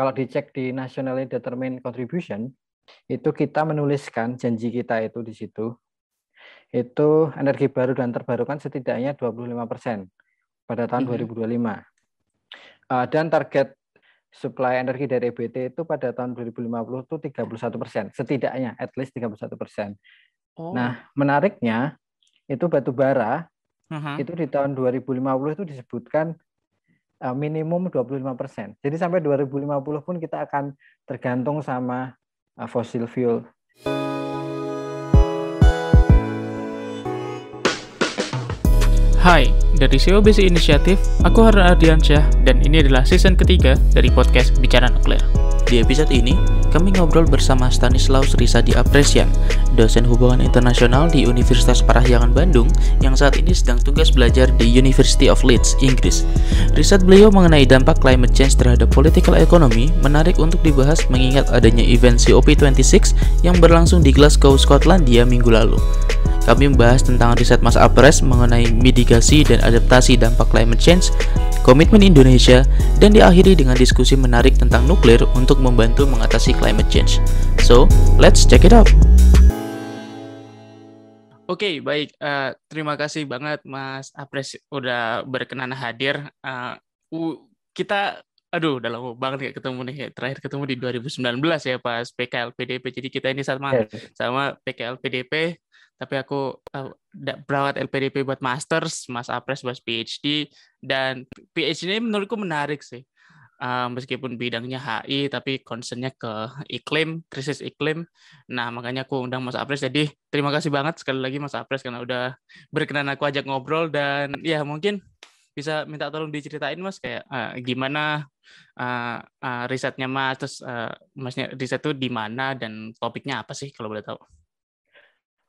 kalau dicek di Nationally Determined Contribution, itu kita menuliskan janji kita itu di situ. Itu energi baru dan terbarukan setidaknya 25% pada tahun 2025. Dan target supply energi dari EBT itu pada tahun 2050 itu 31%, setidaknya at least 31%. Nah, menariknya itu batu bara itu di tahun 2050 itu disebutkan minimum 25%. Jadi sampai 2050 pun kita akan tergantung sama fossil fuel. Hai, dari SEO Basic Initiative, aku Harun Ardiansyah dan ini adalah season ketiga dari podcast Bicara Nuklir. Di episode ini, kami ngobrol bersama Stanislaus Risadi Apresian, dosen hubungan internasional di Universitas Parahyangan Bandung yang saat ini sedang tugas belajar di University of Leeds, Inggris. Riset beliau mengenai dampak climate change terhadap political economy menarik untuk dibahas mengingat adanya event COP26 yang berlangsung di Glasgow, Skotlandia minggu lalu. Kami membahas tentang riset Mas Apres mengenai mitigasi dan adaptasi dampak climate change, komitmen Indonesia, dan diakhiri dengan diskusi menarik tentang nuklir untuk membantu mengatasi climate change. So, let's check it out. Oke, baik. Terima kasih banget Mas Apres udah berkenan hadir. Kita, udah lama banget gak ketemu nih. Terakhir ketemu di 2019 ya pas PKL-PDP. Jadi kita ini sama PKL-PDP. Tapi aku berangkat LPDP buat masters, Mas Apres buat PhD, dan PhD ini menurutku menarik sih. Meskipun bidangnya HI, tapi concernnya ke iklim, krisis iklim. Nah, makanya aku undang Mas Apres. Jadi, terima kasih banget sekali lagi Mas Apres karena udah berkenan aku ajak ngobrol. Dan ya mungkin bisa minta tolong diceritain Mas, kayak gimana risetnya Mas, terus Masnya riset itu di mana dan topiknya apa sih kalau boleh tahu?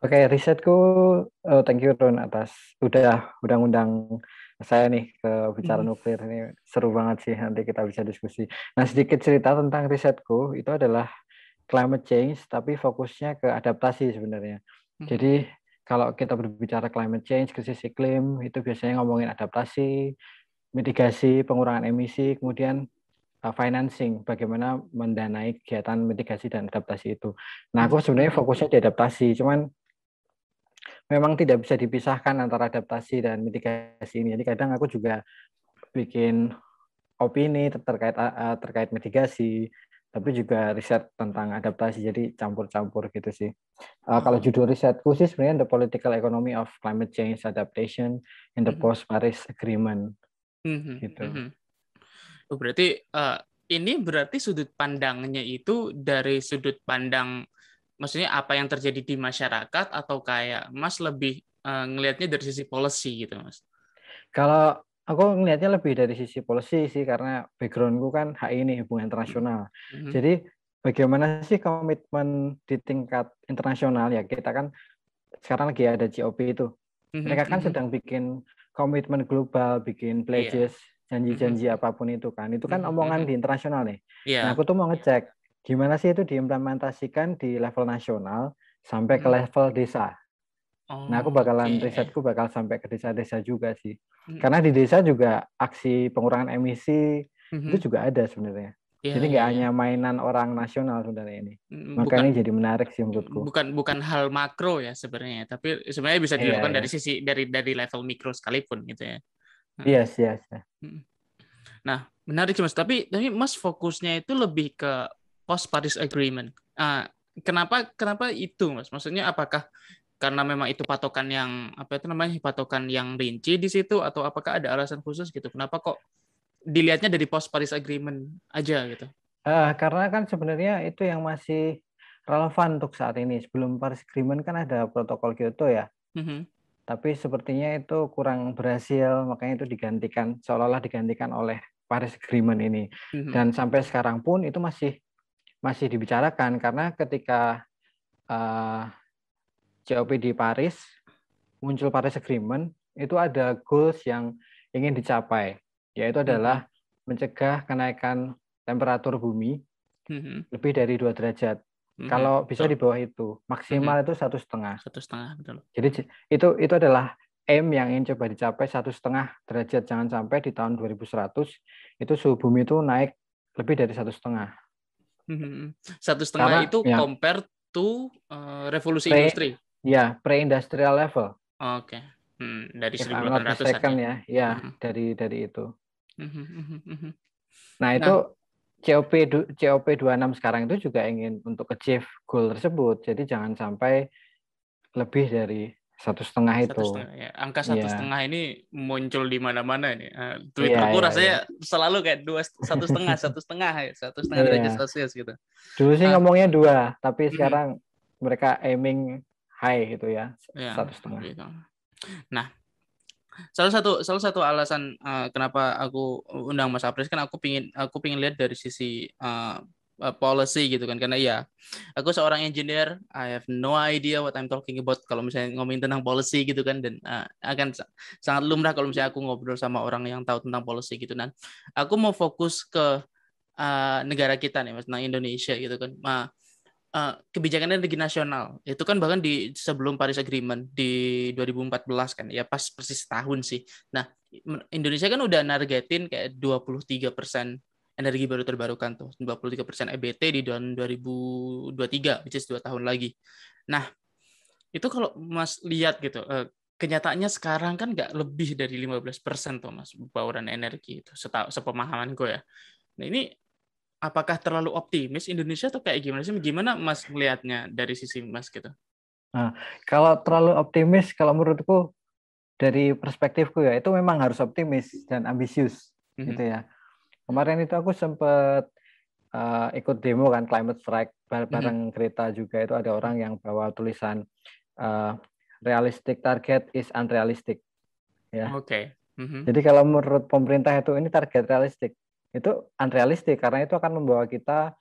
Oke, risetku, thank you Ron atas udah ngundang saya nih ke Bicara Nuklir. Ini seru banget sih, nanti kita bisa diskusi. Nah, sedikit cerita tentang risetku, itu adalah climate change, tapi fokusnya ke adaptasi sebenarnya. Jadi, kalau kita berbicara climate change, krisis iklim, itu biasanya ngomongin adaptasi, mitigasi, pengurangan emisi, kemudian financing, bagaimana mendanai kegiatan mitigasi dan adaptasi itu. Nah, aku sebenarnya fokusnya di adaptasi, cuman memang tidak bisa dipisahkan antara adaptasi dan mitigasi ini. Jadi kadang aku juga bikin opini terkait mitigasi, tapi juga riset tentang adaptasi. Jadi campur-campur gitu sih. Kalau judul risetku sih sebenarnya The Political Economy of Climate Change Adaptation in the Post-Paris Agreement. Gitu. Berarti ini berarti sudut pandangnya itu dari sudut pandang, maksudnya apa yang terjadi di masyarakat, atau kayak Mas lebih ngelihatnya dari sisi policy gitu Mas? Kalau aku ngelihatnya lebih dari sisi policy sih, karena backgroundku kan HI ini, hubungan internasional. Jadi bagaimana sih komitmen di tingkat internasional, ya kita kan sekarang lagi ada COP itu. Mereka kan sedang bikin komitmen global, bikin pledges, janji-janji apapun itu kan. Itu kan omongan di internasional nih. Nah, aku tuh mau ngecek gimana sih itu diimplementasikan di level nasional sampai ke level desa. Nah, risetku bakal sampai ke desa-desa juga sih. Karena di desa juga aksi pengurangan emisi itu juga ada sebenarnya. Jadi nggak hanya mainan orang nasional sebenarnya ini. Makanya jadi menarik sih menurutku. Bukan hal makro ya sebenarnya, tapi sebenarnya bisa dilakukan dari sisi dari level mikro sekalipun gitu ya. Yes. Nah, menarik sih Mas. Tapi Mas fokusnya itu lebih ke post Paris Agreement. Kenapa itu Mas? Maksudnya apakah karena memang itu patokan yang patokan yang rinci di situ, atau apakah ada alasan khusus gitu? Kenapa kok dilihatnya dari post Paris Agreement aja gitu? Karena kan sebenarnya itu yang masih relevan untuk saat ini. Sebelum Paris Agreement kan ada protokol Kyoto ya. Tapi sepertinya itu kurang berhasil, makanya itu seolah-olah digantikan oleh Paris Agreement ini. Dan sampai sekarang pun itu masih dibicarakan, karena ketika COP di Paris, muncul Paris Agreement, itu ada goals yang ingin dicapai, yaitu adalah mencegah kenaikan temperatur bumi lebih dari 2 derajat. Kalau bisa di bawah itu, maksimal itu 1,5. 1,5, betul. Jadi itu adalah aim yang ingin coba dicapai, 1,5 derajat. Jangan sampai di tahun 2100 itu suhu bumi itu naik lebih dari 1,5. 1,5 Karena itu ya compare to revolusi pre industri. pre-industrial level, Oke. Dari if I'm not 1800-an mistaken ya. ya, dari itu. Nah, itu Nah, COP 26 sekarang itu juga ingin untuk achieve goal tersebut. Jadi jangan sampai lebih dari 1,5 itu. 1,5 ya. Angka Iya, 1,5 ini muncul di mana-mana ini. iya, Twitterku iya, iya. rasanya selalu kayak 1,5, 1,5 derajat Iya. Celcius gitu. Dulu sih Ah, ngomongnya 2, tapi mhm, sekarang mereka aiming high gitu ya, ya, 1,5. gitu. Nah, salah satu alasan kenapa aku undang Mas Apres kan aku pingin lihat dari sisi policy gitu kan, karena ya aku seorang engineer, I have no idea what I'm talking about kalau misalnya ngomongin tentang policy gitu kan, dan akan sangat lumrah kalau misalnya aku ngobrol sama orang yang tahu tentang policy gitu. Dan aku mau fokus ke negara kita nih Mas, tentang Indonesia gitu kan. Kebijakan energi nasional itu kan bahkan di sebelum Paris Agreement di 2014 kan ya, pas persis tahun sih. Nah, Indonesia kan udah nargetin kayak 23% energi baru terbarukan tuh, 23% EBT di tahun 2023, which is 2 tahun lagi. Nah, itu kalau Mas lihat gitu, kenyataannya sekarang kan nggak lebih dari 15% tuh Mas bauran energi itu, sepemahaman gue ya. Nah, ini apakah terlalu optimis Indonesia atau kayak gimana sih? Gimana Mas melihatnya dari sisi Mas gitu? Nah, kalau terlalu optimis, kalau menurutku dari perspektifku ya, itu memang harus optimis dan ambisius gitu ya. Kemarin itu aku sempat ikut demo kan, climate strike bareng Greta juga. Itu ada orang yang bawa tulisan realistic target is unrealistic ya. Oke. Jadi kalau menurut pemerintah itu ini target realistik, itu unrealistic karena itu akan membawa kita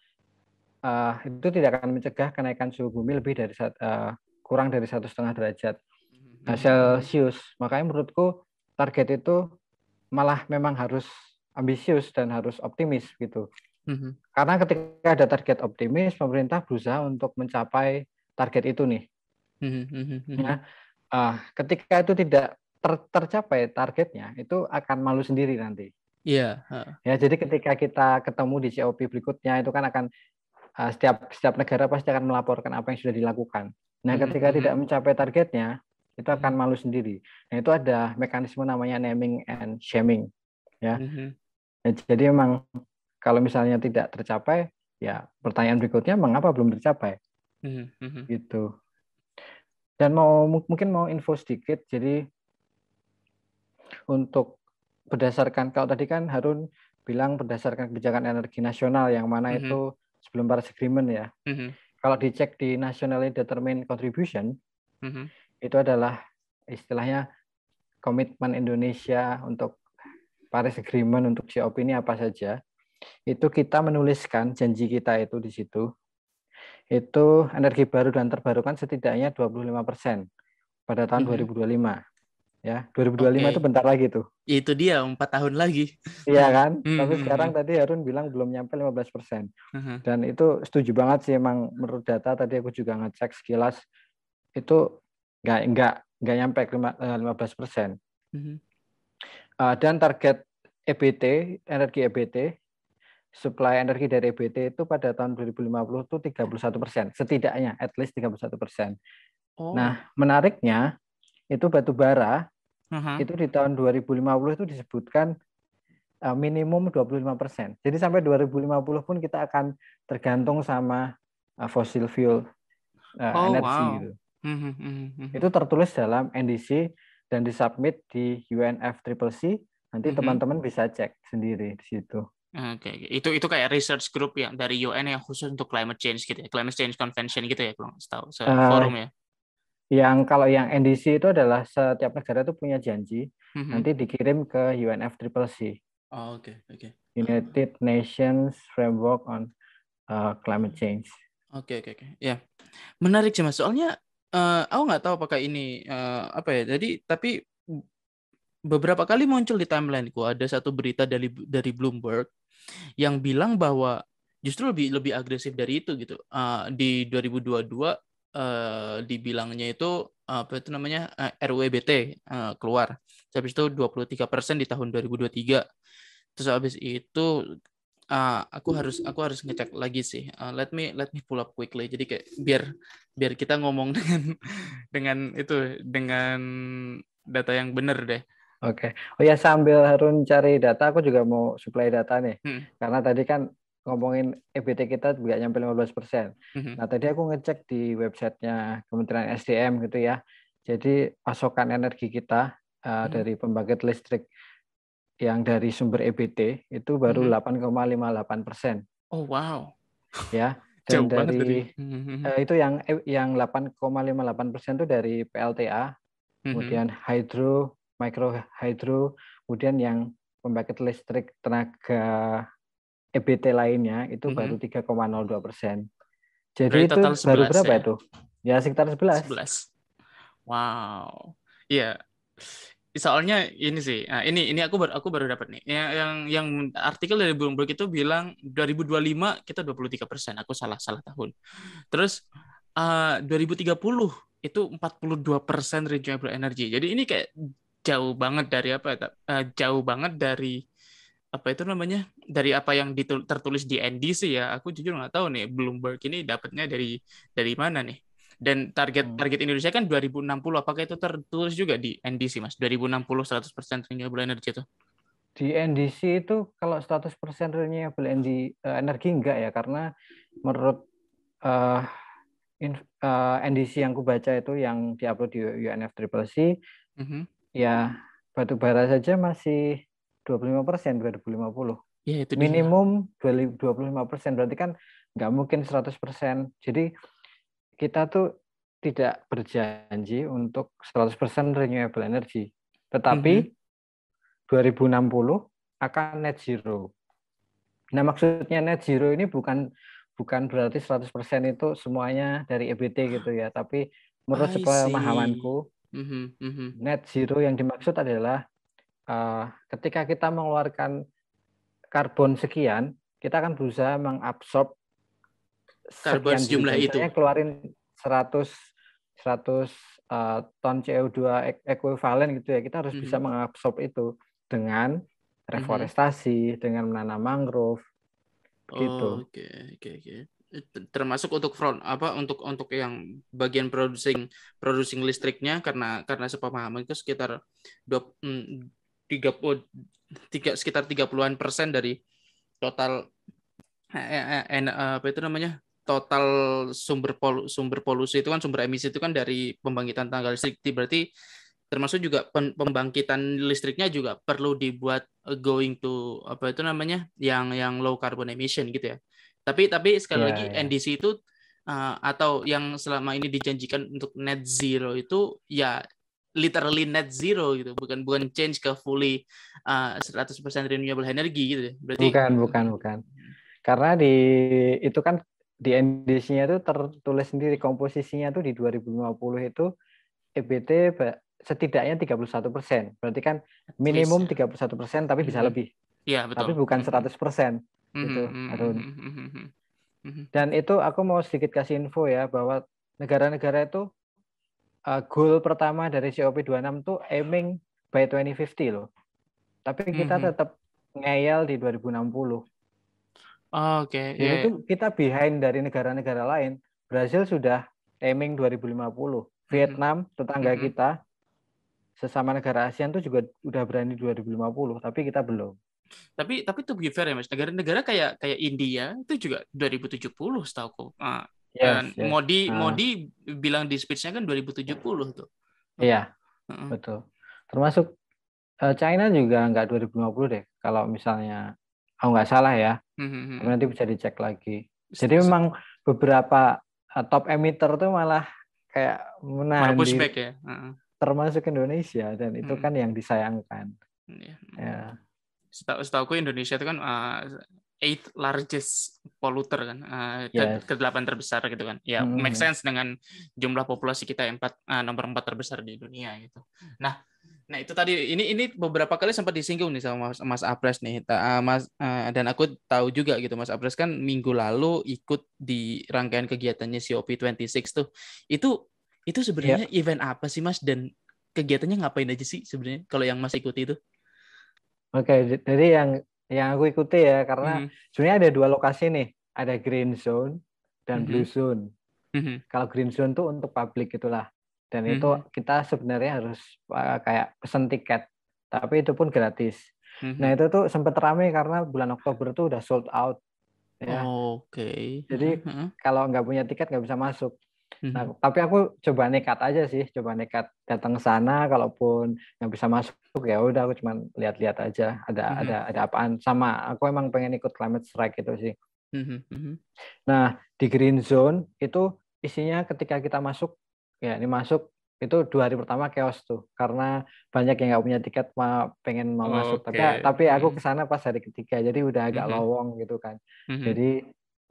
itu tidak akan mencegah kenaikan suhu bumi lebih dari kurang dari 1,5 derajat Celcius. Makanya menurutku target itu malah memang harus ambisius dan harus optimis gitu. Karena ketika ada target optimis, pemerintah berusaha untuk mencapai target itu nih. Ya, ketika itu tidak tercapai targetnya, itu akan malu sendiri nanti. Iya. Ya, jadi ketika kita ketemu di COP berikutnya itu kan akan setiap negara pasti akan melaporkan apa yang sudah dilakukan. Nah, ketika tidak mencapai targetnya, itu akan malu sendiri. Nah, itu ada mekanisme namanya naming and shaming. Ya. Nah, jadi memang kalau misalnya tidak tercapai, ya pertanyaan berikutnya mengapa belum tercapai? Gitu. Dan mungkin mau info sedikit. Jadi untuk berdasarkan, kalau tadi kan Harun bilang berdasarkan kebijakan energi nasional yang mana itu sebelum Paris Agreement ya. Kalau dicek di Nationally Determined Contribution, itu adalah istilahnya komitmen Indonesia untuk Paris Agreement untuk COP ini apa saja. Itu kita menuliskan janji kita itu di situ. Itu energi baru dan terbarukan setidaknya 25% pada tahun 2025. Ya, 2025 itu bentar lagi tuh. Itu dia 4 tahun lagi. Iya kan? Tapi sekarang tadi Harun bilang belum nyampe 15%. Dan itu setuju banget sih, emang menurut data tadi aku juga ngecek sekilas itu nggak nyampe 15%. Dan target EBT, energi EBT, supply energi dari EBT itu pada tahun 2050 itu 31%, setidaknya at least 31%. Nah, menariknya itu batu bara itu di tahun 2050 itu disebutkan minimum 25%. Jadi sampai 2050 pun kita akan tergantung sama fossil fuel energi gitu. Itu tertulis dalam NDC dan disubmit di UNFCCC. Nanti teman-teman bisa cek sendiri di situ. Oke. Itu kayak research group yang dari UN yang khusus untuk climate change gitu ya, Climate Change Convention gitu ya, kalau tahu forum ya. Kalau yang NDC itu adalah setiap negara itu punya janji, nanti dikirim ke UNFCCC. Oke. United Nations Framework on Climate Change. Oke. Ya, menarik sih Mas. Soalnya aku nggak tahu apakah ini apa ya. Jadi tapi beberapa kali muncul di timelineku ada satu berita dari Bloomberg yang bilang bahwa justru lebih agresif dari itu gitu. Di 2022 dibilangnya itu apa itu namanya RUEBT keluar. Habis itu 23% di tahun 2023. Terus habis itu aku harus ngecek lagi sih. Let me pull up quickly. Jadi kayak biar kita ngomong dengan data yang benar deh. Oke. Oh ya, sambil Harun cari data, aku juga mau supply data nih. Karena tadi kan ngomongin EBT kita juga nyampe 15%. Nah, tadi aku ngecek di websitenya Kementerian SDM gitu ya. Jadi pasokan energi kita dari pembangkit listrik yang dari sumber EBT itu baru 8,58%. Oh wow. Ya. Jauh Dan banget dari itu yang 8,58% itu dari PLTA, kemudian hydro, micro hydro, kemudian yang pembangkit listrik tenaga EBT lainnya itu baru 3,02%. Jadi berarti itu total 11, baru berapa ya? itu? Ya sekitar 11. Wow. Iya. Soalnya ini sih. Nah, ini aku baru dapat nih. Yang artikel dari Bloomberg itu bilang 2025 kita 23%. Aku salah tahun. Terus 2030 itu 42% renewable energy. Jadi ini kayak jauh banget dari jauh banget dari apa itu namanya, dari apa yang tertulis di NDC ya. Aku jujur nggak tahu nih Bloomberg ini dapatnya dari mana nih. Dan target Indonesia kan 2060, apakah itu tertulis juga di NDC Mas? 2060 100% renewable energy itu. Di NDC itu kalau 100% renewable energi enggak ya, karena menurut NDC yang aku baca itu yang diupload di UNFCCC, ya batu bara saja masih 25% 2050. Ya, itu minimum 25%, berarti kan nggak mungkin 100%. Jadi kita tuh tidak berjanji untuk 100% renewable energy, tetapi 2060 akan net zero. Nah, maksudnya net zero ini bukan berarti 100% itu semuanya dari EBT gitu ya, tapi menurut sepemahamanku net zero yang dimaksud adalah ketika kita mengeluarkan karbon sekian, kita akan berusaha mengabsorb karbon sekian jumlah juga. itu. Misalnya keluarin 100 ton CO2 ekuivalen gitu ya, kita harus bisa mengabsorb itu dengan reforestasi, dengan menanam mangrove gitu. Oke. Termasuk untuk untuk yang bagian producing listriknya, karena sepemahaman itu sekitar 30-an% dari total apa itu namanya, total sumber polusi itu kan, sumber emisi itu kan dari pembangkitan tenaga listrik. Berarti termasuk juga pembangkitan listriknya juga perlu dibuat going to apa itu namanya, yang low carbon emission gitu ya. Tapi sekali lagi NDC itu atau yang selama ini dijanjikan untuk net zero itu ya literally net zero gitu, bukan change ke fully 100% renewable energy gitu. Berarti bukan. Karena itu kan di NDC-nya itu tertulis sendiri komposisinya tuh di 2050 itu EBT setidaknya 31%. Berarti kan minimum 31%, tapi bisa lebih. Iya, betul. Tapi bukan 100%. Itu, Harun. Dan itu aku mau sedikit kasih info ya, bahwa negara-negara itu goal pertama dari COP26 tuh aiming by 2050 loh. Tapi kita tetap ngeyel di 2060. Oke. Jadi itu kita behind dari negara-negara lain. Brazil sudah aiming 2050. Vietnam, tetangga kita, sesama negara ASEAN tuh juga udah berani 2050, tapi kita belum. Tapi to be fair ya Mas, negara-negara kayak India itu juga 2070 setahuku. Dan Modi bilang di speech-nya kan 2070 tuh. Iya, betul. Termasuk China juga nggak 2050 deh, kalau misalnya nggak salah ya. Nanti bisa dicek lagi. Jadi memang beberapa top emitter tuh malah kayak menahan diri, ya. Termasuk Indonesia, dan itu kan yang disayangkan. Ya. Setahuku Indonesia itu kan 8th largest polluter kan, ke-8 terbesar gitu kan. Ya, make sense dengan jumlah populasi kita yang nomor 4 terbesar di dunia gitu. Nah itu tadi ini beberapa kali sempat disinggung nih sama Mas Apres nih, Mas, dan aku tahu juga gitu Mas Apres kan minggu lalu ikut di rangkaian kegiatannya COP26 tuh. Itu sebenarnya event apa sih Mas, dan kegiatannya ngapain aja sih sebenarnya kalau yang Mas ikuti itu? Oke, jadi yang yang aku ikuti ya, karena Mhm. sebenarnya ada 2 lokasi nih, ada green zone dan blue Mhm. zone. Mhm. Kalau green zone tuh untuk publik itulah, dan itu Mhm. kita sebenarnya harus kayak pesen tiket, tapi itu pun gratis. Nah Mhm. itu tuh sempat ramai karena bulan Oktober tuh udah sold out ya. Oke. Jadi Heeh, heeh. kalau nggak punya tiket nggak bisa masuk. Mhm. Nah, tapi aku coba nekat aja sih, coba nekat datang ke sana. Kalaupun nggak bisa masuk, ya udah aku cuma lihat-lihat aja. Mhm. Ada apaan? Sama, aku emang pengen ikut climate strike itu sih. Mhm. Mhm. Nah, di green zone itu isinya ketika kita masuk, ya ini masuk itu 2 hari pertama chaos tuh, karena banyak yang nggak punya tiket pengen mau masuk. Oke. Tapi aku Mhm. kesana pas hari ketiga, jadi udah agak Mhm. lowong gitu kan. Mhm. Jadi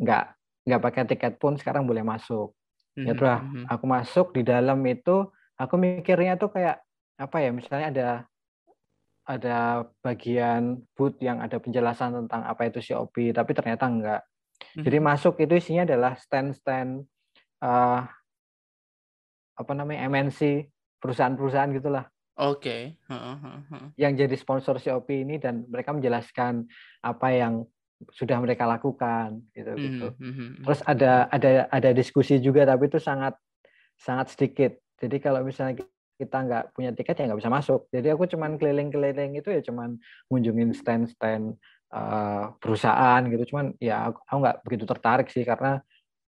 nggak nggak pakai tiket pun sekarang boleh masuk. Ya Mhm. udah, Mhm. aku masuk di dalam itu, aku mikirnya tuh kayak apa ya? Misalnya ada bagian booth yang ada penjelasan tentang apa itu COP, tapi ternyata enggak. Jadi Mhm. masuk itu isinya adalah stand-stand eh, apa namanya MNC, perusahaan-perusahaan gitulah Oke. Heeh, heeh, heeh. yang jadi sponsor COP ini, dan mereka menjelaskan apa yang sudah mereka lakukan gitu. Mhm. Mhm. Terus ada diskusi juga, tapi itu sangat sangat sedikit. Jadi kalau misalnya kita nggak punya tiket ya nggak bisa masuk. Jadi aku cuman keliling-keliling itu ya cuman ngunjungin stand-stand perusahaan gitu. Cuman ya aku nggak begitu tertarik sih, karena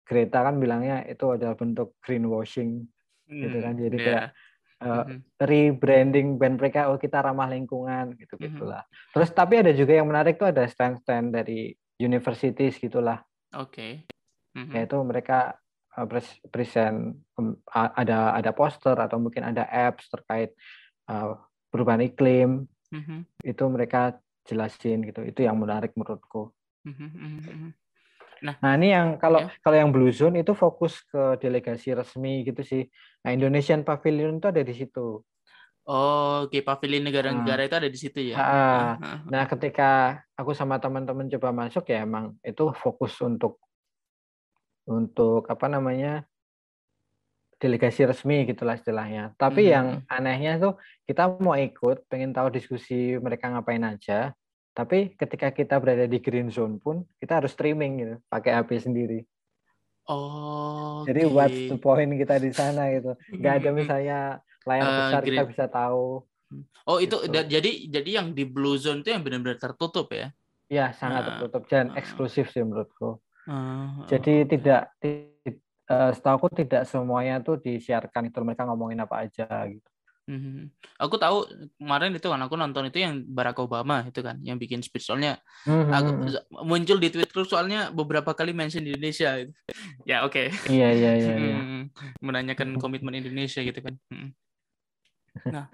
Greta kan bilangnya itu adalah bentuk greenwashing gitu kan. Jadi kayak Ya. Mhm. rebranding band mereka, oh kita ramah lingkungan gitu Mhm. gitulah. Terus tapi ada juga yang menarik tuh, ada stand-stand dari universities gitulah, Oke. Mhm. yaitu mereka present ada poster atau mungkin ada apps terkait perubahan iklim, Mhm. itu mereka jelasin gitu. Itu yang menarik menurutku. Mhm. Mhm. Mhm. Nah, Nah, ini yang kalau ya. kalau yang Blue Zone itu fokus ke delegasi resmi gitu sih. Nah, Indonesian Pavilion itu ada di situ. Oh, oke, pavilion Nah, negara-negara itu ada di situ ya. ha, nah Heeh. ketika aku sama teman-teman coba masuk, ya emang itu fokus untuk apa namanya, delegasi resmi gitulah istilahnya. Tapi yang Mhm. anehnya tuh, kita mau ikut, pengen tahu diskusi mereka ngapain aja. Tapi ketika kita berada di green zone pun, kita harus streaming gitu, pakai HP sendiri. Jadi Oke. what's the point kita di sana gitu? Nggak ada misalnya layar besar kita Green. bisa tahu Oh, itu gitu. jadi yang di blue zone itu yang benar-benar tertutup ya. Ya sangat Heeh. tertutup dan Heeh. eksklusif sih menurutku. Jadi Oke. setahu tidak semuanya tuh disiarkan itu, mereka ngomongin apa aja gitu. Mhm. Aku tahu kemarin itu kan aku nonton itu yang Barack Obama itu kan yang bikin speech, soalnya aku Mhm. muncul di Twitter soalnya beberapa kali mention Indonesia. Ya, oke. Iya iya iya iya. Menanyakan komitmen Indonesia gitu kan. Nah,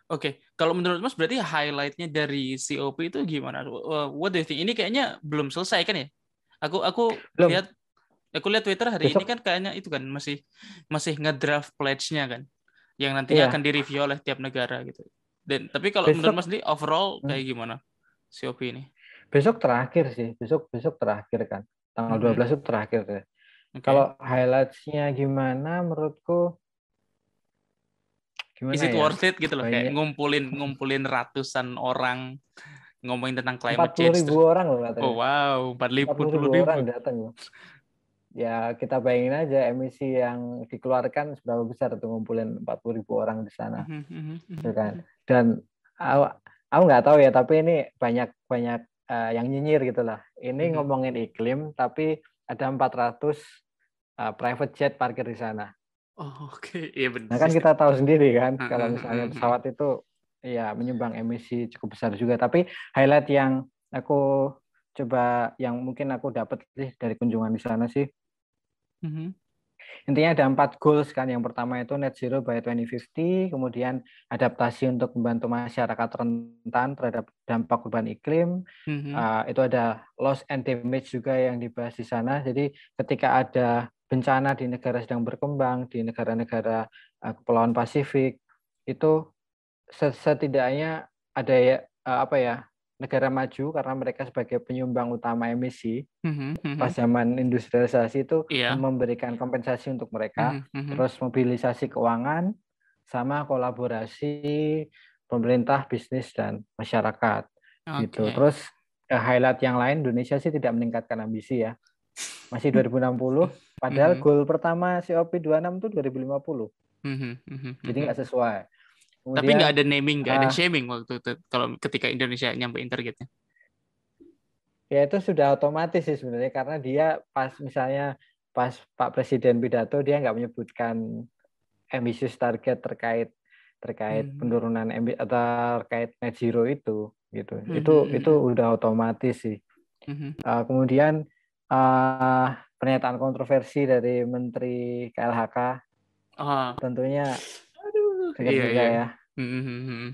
oke. Kalau menurut Mas berarti highlight-nya dari COP itu gimana? What do you think? Ini kayaknya belum selesai kan ya? Aku Belum, lihat aku lihat Twitter hari ini besok kan kayaknya itu kan masih masih ngedraft pledge-nya kan, yang nantinya akan iya, direview oleh tiap negara gitu. Dan tapi kalau menurut Mas besok sendiri overall hmm, kayak gimana COP ini? besok terakhir sih. Besok terakhir kan. Tanggal Mhm. 12 itu terakhir deh. Oke. Kalau highlights-nya gimana menurutku, Is gimana it ya? worth it gitu loh, kayak Banyak, ngumpulin ngumpulin ratusan orang ngomongin tentang climate 40 change ribu terus. orang loh Oh katanya. wow, 40 40 ribu ribu. orang datang loh. Ya kita bayangin aja emisi yang dikeluarkan seberapa besar tuh ngumpulin 40 ribu orang di sana, gitu kan. Dan aku, aku nggak tahu ya, tapi ini banyak banyak yang nyinyir gitulah. Ini ngomongin iklim, tapi ada 400 private jet parkir di sana. Oh, oke, iya benar Nah kan sih. kita tahu sendiri kan, kalau misalnya pesawat itu ya menyumbang emisi cukup besar juga. Tapi highlight yang aku coba, yang mungkin aku dapat sih dari kunjungan di sana sih, intinya ada 4 goals kan. Yang pertama itu net zero by 2050, kemudian adaptasi untuk membantu masyarakat rentan terhadap dampak perubahan iklim. Itu ada loss and damage juga yang dibahas di sana. Jadi ketika ada bencana di negara sedang berkembang, di negara-negara Kepulauan Pasifik, itu setidaknya ada ya, apa ya, negara maju karena mereka sebagai penyumbang utama emisi pas zaman industrialisasi itu Iya. memberikan kompensasi untuk mereka, terus mobilisasi keuangan, sama kolaborasi pemerintah, bisnis, dan masyarakat. gitu. Oke. Terus highlight yang lain, Indonesia sih tidak meningkatkan ambisi ya. Masih 2060, padahal Mhm. goal pertama COP26 itu 2050. Mhm, mhm, Jadi mhm. nggak sesuai. Tapi nggak Kemudian ada naming, nggak ada ah, shaming waktu itu kalau ketika Indonesia nyampein targetnya. ya itu sudah otomatis sih sebenarnya, karena dia pas Pak Presiden pidato dia nggak menyebutkan ambisius target terkait Mhm. penurunan atau terkait net zero itu gitu. Mhm, Itu mhm, udah otomatis sih. mhm. Kemudian uh, pernyataan kontroversi dari Menteri KLHK Oh, tentunya aduh, dengar iya juga iya. ya. Mhm, mhm.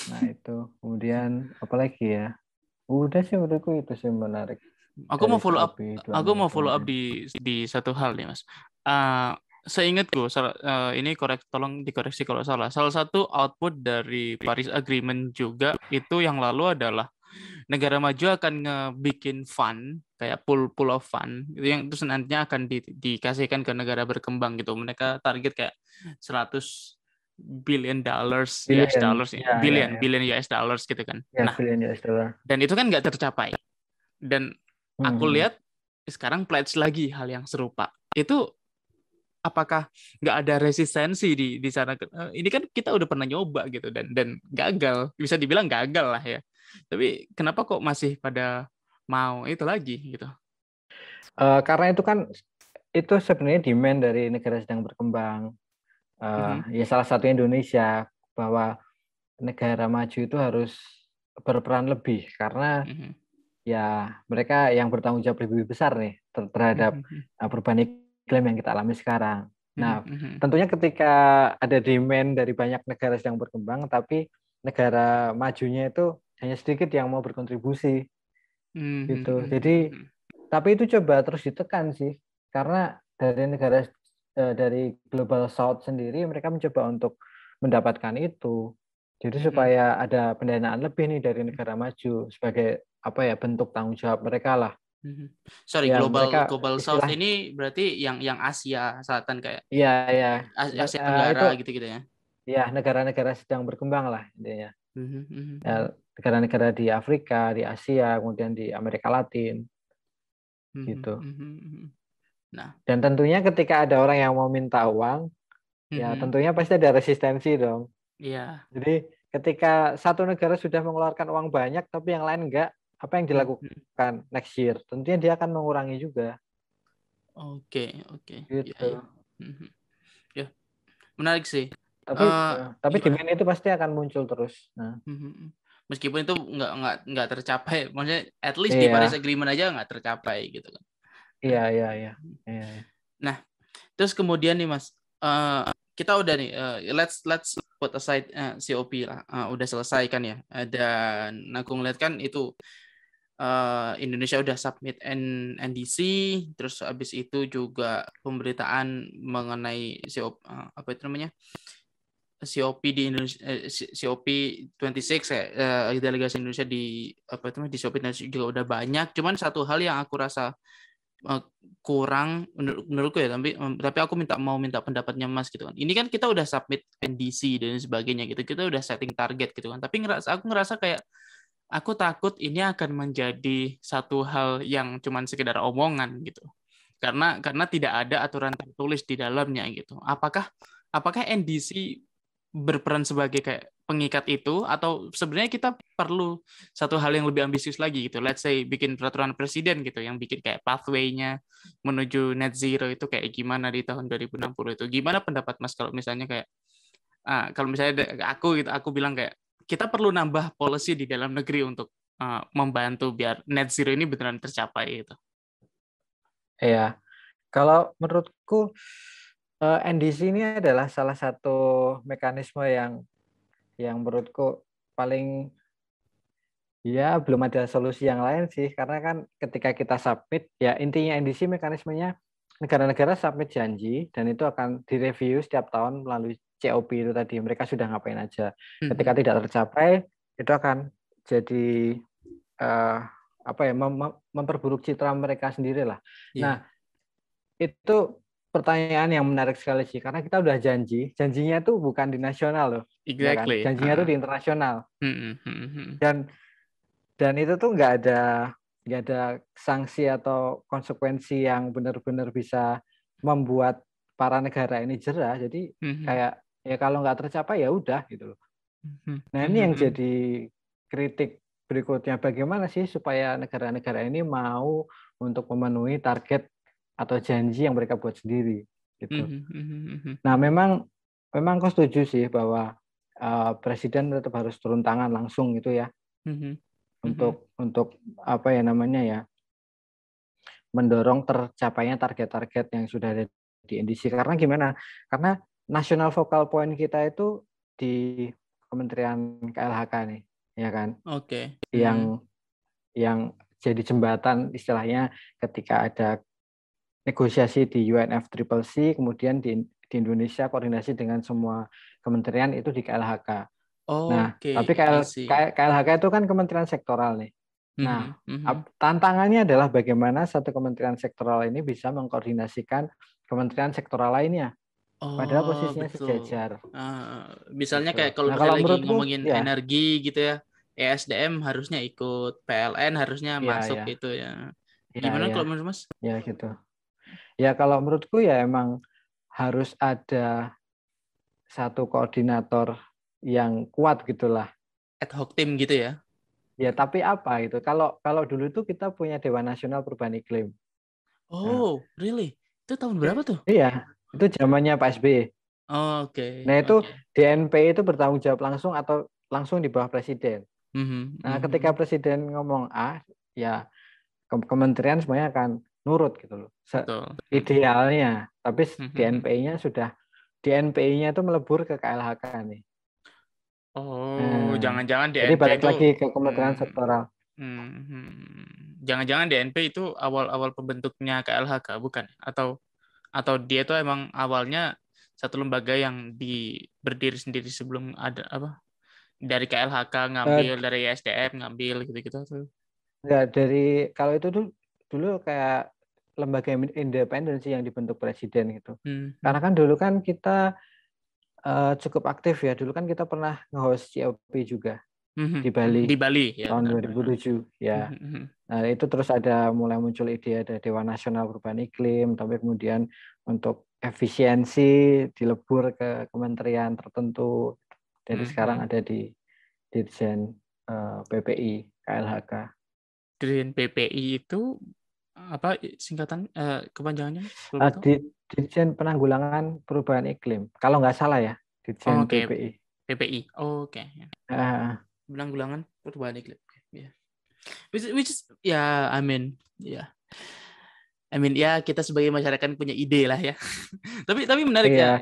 Nah itu kemudian apalagi ya? Udah sih menurutku itu sih menarik Aku dari mau follow up, aku COP26 mau follow up kemarin. di satu hal nih, Mas. Seingatku, ini tolong dikoreksi kalau salah. Salah satu output dari Paris Agreement juga itu yang lalu adalah negara maju akan ngebikin fund kayak pool of fund itu yang terus nantinya akan dikasihkan ke negara berkembang gitu. Mereka target kayak 100 billion dollars US Billion, dollars ya ya billion ya, billion US dollars gitu kan. ya Nah, billion US dollar. dan itu kan nggak tercapai. Dan aku Hmm. lihat sekarang pledge lagi hal yang serupa. Itu apakah nggak ada resistensi di sana? Ini kan kita udah pernah nyoba gitu dan gagal, bisa dibilang gagal lah ya. Tapi kenapa kok masih pada mau itu lagi gitu? Karena itu kan itu sebenarnya demand dari negara sedang berkembang. Mhm, Ya salah satu Indonesia, bahwa negara maju itu harus berperan lebih karena mhm, ya mereka yang bertanggung jawab lebih besar nih terhadap mhm, perubahan iklim yang kita alami sekarang. mhm, Nah, mhm, tentunya ketika ada demand dari banyak negara sedang berkembang, tapi negara majunya itu hanya sedikit yang mau berkontribusi mhm, gitu. mhm, Jadi, mhm, tapi itu coba terus ditekan sih, karena dari negara dari Global South sendiri mereka mencoba untuk mendapatkan itu. Jadi mhm. supaya ada pendanaan lebih nih dari negara maju sebagai apa ya, bentuk tanggung jawab mereka lah. Mhm. Sorry, Ya global mereka global South istilah ini berarti yang Asia Selatan kayak ya ya Asia itu Tenggara gitu-gitu ya. ya negara-negara sedang berkembang lah intinya. Mhm, mhm, Ya, mhm, negara-negara di Afrika, di Asia, kemudian di Amerika Latin mhm, gitu. mhm, mhm. Nah, Dan tentunya ketika ada orang yang mau minta uang, ya mhm, tentunya pasti ada resistensi dong. iya. Jadi ketika satu negara sudah mengeluarkan uang banyak tapi yang lain enggak, apa yang Mhm. dilakukan next year? Tentunya dia akan mengurangi juga Oke, oke. Ya, gitu. ya. Mhm. Ya, menarik sih. Tapi Eh, tapi Gimana? demand itu pasti akan muncul terus. Nah, Mhm. Meskipun itu nggak tercapai, maksudnya at least di Paris iya, Agreement aja nggak tercapai gitu kan. iya, iya, iya. Iya, iya. Nah, terus kemudian nih Mas, eh, kita udah nih, let's put aside COP lah, udah selesai kan ya. Dan aku ngeliat kan itu Indonesia udah submit NDC, terus habis itu juga pemberitaan mengenai COP, apa itu namanya? COP di Indonesia, COP 26 ya, delegasi Indonesia di apa itu namanya, di COP juga udah banyak. Cuman satu hal yang aku rasa eh, kurang menurutku ya, tapi aku mau minta pendapatnya Mas gitu kan. Ini kan kita udah submit NDC dan sebagainya gitu. Kita udah setting target gitu kan. Tapi aku ngerasa kayak aku takut ini akan menjadi satu hal yang cuman sekedar omongan gitu. Karena tidak ada aturan tertulis di dalamnya gitu. Apakah NDC berperan sebagai kayak pengikat itu, atau sebenarnya kita perlu satu hal yang lebih ambisius lagi gitu. Let's say bikin peraturan presiden gitu yang bikin kayak pathway-nya menuju net zero itu kayak gimana di tahun 2060 itu. Gimana pendapat Mas kalau misalnya kayak kalau misalnya aku bilang kayak kita perlu nambah policy di dalam negeri untuk membantu biar net zero ini beneran tercapai gitu. Iya. Kalau menurutku NDC ini adalah salah satu mekanisme yang menurutku paling ya belum ada solusi yang lain sih, karena kan ketika kita submit ya intinya NDC mekanismenya negara-negara submit janji dan itu akan direview setiap tahun melalui COP itu tadi, mereka sudah ngapain aja. Ketika tidak tercapai itu akan jadi apa ya memperburuk citra mereka sendiri lah. Iya. Nah, itu pertanyaan yang menarik sekali sih, karena kita udah janjinya tuh bukan di nasional loh, ya kan? Exactly. Janjinya tuh di internasional, Hmm. dan itu tuh nggak ada sanksi atau konsekuensi yang benar-benar bisa membuat para negara ini jera. Jadi kayak ya kalau nggak tercapai ya udah gitu loh. Nah ini yang jadi kritik berikutnya, bagaimana sih supaya negara-negara ini mau untuk memenuhi target atau janji yang mereka buat sendiri gitu. Nah memang aku setuju sih bahwa presiden tetap harus turun tangan langsung gitu ya, untuk apa ya namanya ya, mendorong tercapainya target-target yang sudah ada di NDC. Karena gimana? Karena national focal point kita itu di Kementerian KLHK nih, ya kan? Oke. Yang jadi jembatan istilahnya ketika ada negosiasi di UNFCCC, kemudian di Indonesia koordinasi dengan semua kementerian itu di KLHK. Nah, tapi KLHK itu kan kementerian sektoral nih. Nah, tantangannya adalah bagaimana satu kementerian sektoral ini bisa mengkoordinasikan kementerian sektoral lainnya. Padahal posisinya sejajar. Misalnya gitu. kayak kalau Nah, misalnya lagi menurutku, ngomongin energi gitu ya, ESDM harusnya ikut, PLN harusnya masuk gitu ya. Gimana kalau menurut Mas? Ya gitu. Ya kalau menurutku ya emang harus ada satu koordinator yang kuat gitulah. Ad hoc team gitu ya? Ya tapi apa itu? Kalau dulu itu kita punya Dewan Nasional Perubahan Iklim. Oh, really? Itu tahun berapa tuh? Iya, itu zamannya Pak SBY. Oke. Nah itu DNP itu bertanggung jawab langsung atau langsung di bawah presiden. Nah ketika presiden ngomong A, ya kementerian semuanya akan nurut gitu loh. Idealnya, tapi DNPI-nya itu melebur ke KLHK nih. Oh, jangan-jangan DNP jadi balik itu lagi ke kementerian sektoral. Jangan-jangan DNP itu awal-awal pembentuknya KLHK bukan? Atau dia itu emang awalnya satu lembaga yang berdiri sendiri sebelum ada apa? Dari KLHK ngambil, dari SDM ngambil gitu-gitu tuh. Ya, dari kalau itu dulu kayak lembaga independen sih yang dibentuk presiden gitu. Karena kan dulu kan kita cukup aktif ya. Dulu kan kita pernah nge-host COP juga di Bali. Di Bali ya. Tahun 2007 ya. Nah, itu terus mulai muncul ide ada Dewan Nasional Perubahan Iklim, tapi kemudian untuk efisiensi dilebur ke kementerian tertentu. Jadi sekarang ada di Dirjen PPI KLHK. Dirjen PPI itu apa singkatan kepanjangannya? Dirjen Penanggulangan Perubahan Iklim. Kalau nggak salah ya, Dirjen PPI. PPI. Oke. Penanggulangan Perubahan Iklim. Yeah. Which is ya, I mean ya kita sebagai masyarakat punya ide lah ya. tapi menarik ya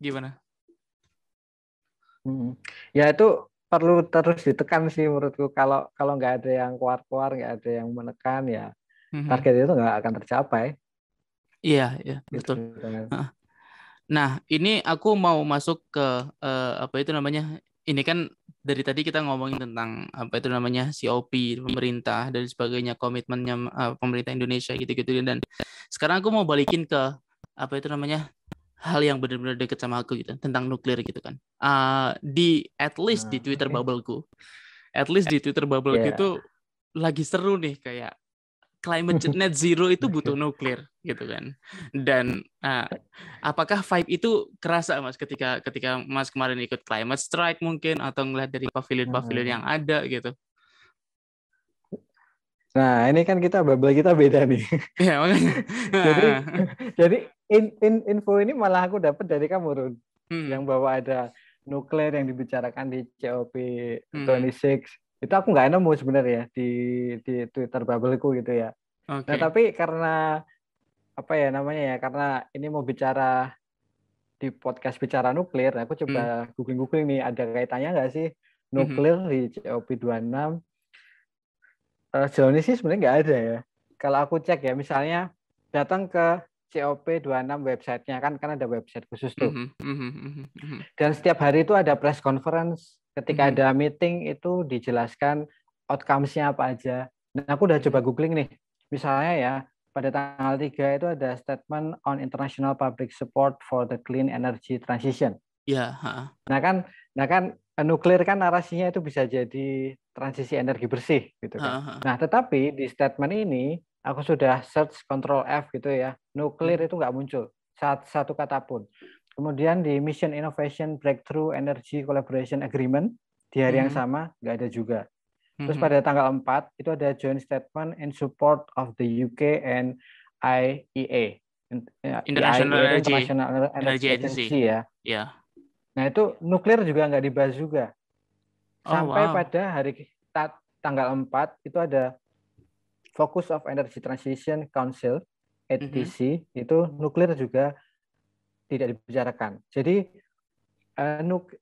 gimana? Ya itu perlu terus ditekan sih menurutku. Kalau nggak ada yang keluar, nggak ada yang menekan ya target itu nggak akan tercapai. Iya betul. Nah ini aku mau masuk ke apa itu namanya? Ini kan dari tadi kita ngomongin tentang apa itu namanya COP pemerintah dan sebagainya, komitmennya pemerintah Indonesia gitu-gitu, dan sekarang aku mau balikin ke apa itu namanya hal yang benar-benar deket sama aku gitu tentang nuklir gitu kan. At least di Twitter bubbleku itu lagi seru nih, kayak climate net zero itu butuh nuklir gitu kan. Dan apakah vibe itu kerasa Mas ketika Mas kemarin ikut climate strike mungkin, atau ngeliat dari pavilion yang ada gitu? Nah ini kan bubble kita beda nih. Ya makanya. jadi info ini malah aku dapat dari kamu Run, yang bahwa ada nuklir yang dibicarakan di COP26. Itu aku nggak nemu sebenarnya di Twitter bubbleku gitu ya. Nah tapi karena apa ya namanya ya, karena ini mau bicara di podcast bicara nuklir, aku coba googling nih ada kaitannya nggak sih nuklir di COP26. Sejauh ini sih sebenarnya nggak ada ya. Kalau aku cek ya, misalnya datang ke COP26 websitenya, kan ada website khusus tuh. Dan setiap hari itu ada press conference. Ketika ada meeting itu dijelaskan outcomes-nya apa aja. Nah aku udah coba googling nih. Misalnya ya, pada tanggal 3 itu ada statement on international public support for the clean energy transition. Ya. Nah kan nuklir kan narasinya itu bisa jadi transisi energi bersih gitu kan. Nah tetapi di statement ini aku sudah search Ctrl F gitu ya, nuklir itu nggak muncul satu kata pun. Kemudian di Mission Innovation Breakthrough Energy Collaboration Agreement di hari yang sama nggak ada juga. Terus pada tanggal 4 itu ada joint statement in support of the UK and IEA. International Energy Agency ya. Ya. Nah itu nuklir juga nggak dibahas juga. Sampai wow. pada hari tanggal 4 itu ada Focus of Energy Transition Council, ETC, itu nuklir juga tidak dibicarakan. Jadi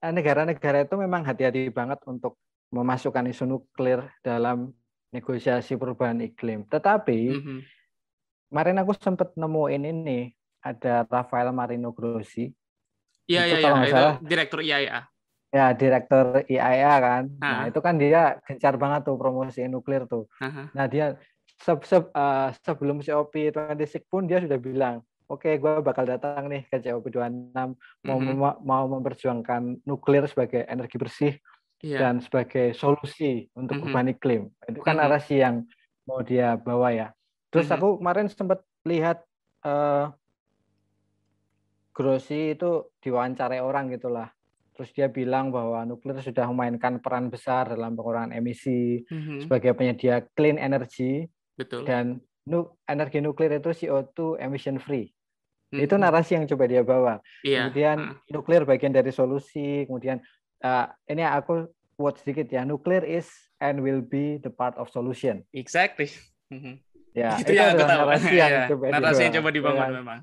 negara-negara itu memang hati-hati banget untuk memasukkan isu nuklir dalam negosiasi perubahan iklim. Tetapi kemarin aku sempat nemuin ini, ada Rafael Marino Grossi. Iya, kalau nggak salah direktur IAEA. Ya, direktur IAEA kan. Nah, itu kan dia gencar banget tuh promosi nuklir tuh. Nah, dia sebelum COP26 pun dia sudah bilang, oke, gue bakal datang nih ke COP26 mau memperjuangkan nuklir sebagai energi bersih dan sebagai solusi untuk perubahan iklim. Itu kan narasi yang mau dia bawa ya. Terus aku kemarin sempat lihat Grossi itu diwawancarai orang gitulah. Terus dia bilang bahwa nuklir sudah memainkan peran besar dalam pengurangan emisi sebagai penyedia clean energy. Betul. Dan energi nuklir itu CO2 emission free. Itu narasi yang coba dia bawa. Kemudian nuklir bagian dari solusi. Kemudian ini aku quote sedikit ya. Nuclear is and will be the part of solution. Exactly. Ya, itu yang aku tahu. Narasi yang coba dibangun memang.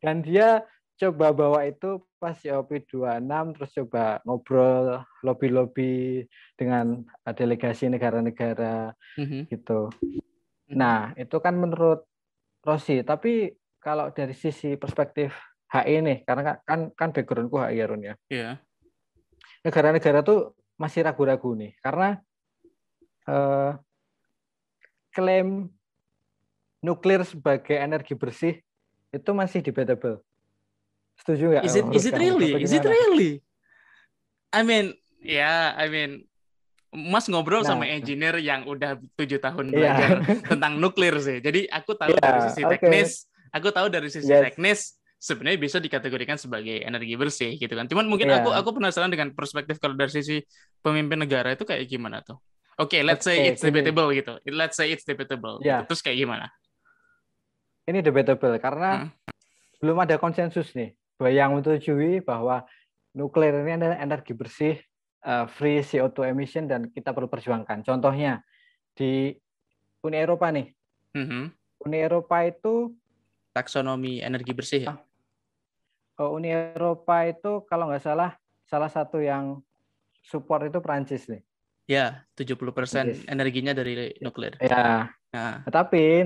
Dan dia coba bawa itu pas COP26, terus coba ngobrol lobby dengan delegasi negara-negara gitu. Nah, itu kan menurut Rossi. Tapi kalau dari sisi perspektif HI nih, karena kan backgroundku HI ya, Run ya. Iya. Negara-negara tuh masih ragu-ragu nih, karena klaim nuklir sebagai energi bersih itu masih debatable. Setuju nggak? Is it really? I mean, Mas ngobrol sama engineer yang udah 7 tahun belajar tentang nuklir sih. Jadi aku tahu dari sisi teknis, sebenarnya bisa dikategorikan sebagai energi bersih gitu kan. Cuman mungkin aku penasaran dengan perspektif kalau dari sisi pemimpin negara itu kayak gimana tuh. Oke, let's say it's debatable gitu. Let's say it's debatable. Gitu. Terus kayak gimana? Ini debatable karena belum ada konsensus nih yang menyetujui bahwa nuklir ini adalah energi bersih, free CO2 emission, dan kita perlu perjuangkan. Contohnya di Uni Eropa nih. Uni Eropa itu taksonomi energi bersih ya? Uni Eropa itu kalau nggak salah satu yang support itu Prancis nih. Ya, 70% energinya dari nuklir. Ya. Nah. Tapi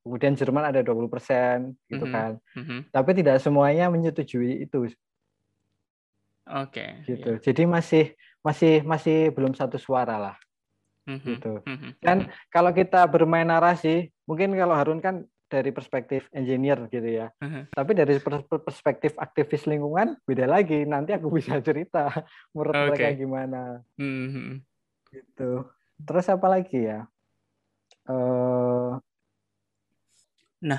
kemudian Jerman ada 20% gitu kan. Tapi tidak semuanya menyetujui itu. Oke. Gitu. Jadi masih belum satu suara lah. Gitu. Dan kalau kita bermain narasi, mungkin kalau Harun kan dari perspektif engineer gitu ya. Tapi dari perspektif aktivis lingkungan beda lagi. Nanti aku bisa cerita menurut mereka gimana. Gitu. Terus apa lagi ya? Nah,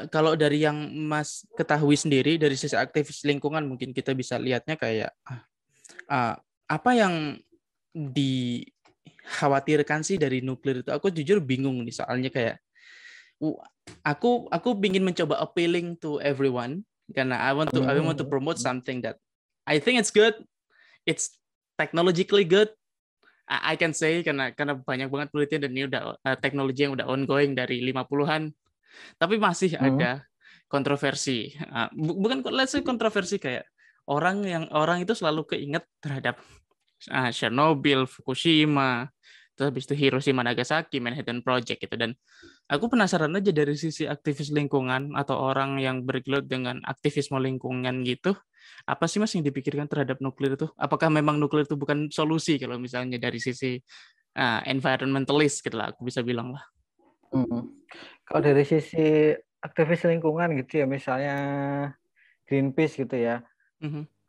kalau dari yang Mas ketahui sendiri dari sisi aktivis lingkungan, mungkin kita bisa lihatnya kayak apa yang dikhawatirkan sih dari nuklir itu. Aku jujur bingung nih, soalnya kayak aku ingin mencoba appealing to everyone karena I want to promote something that I think it's good, it's technologically good. I can say karena banyak banget penelitian dan ini udah teknologi yang udah ongoing dari 50-an. Tapi masih ada kontroversi. Bukan let's say kontroversi kayak orang itu selalu keinget terhadap Chernobyl, Fukushima, terus habis itu Hiroshima, Nagasaki, Manhattan Project gitu. Dan aku penasaran aja dari sisi aktivis lingkungan atau orang yang bergelut dengan aktivisme lingkungan gitu, apa sih Mas yang dipikirkan terhadap nuklir itu? Apakah memang nuklir itu bukan solusi kalau misalnya dari sisi environmentalist gitu lah, aku bisa bilang lah. Kalau dari sisi aktivis lingkungan gitu ya, misalnya Greenpeace gitu ya.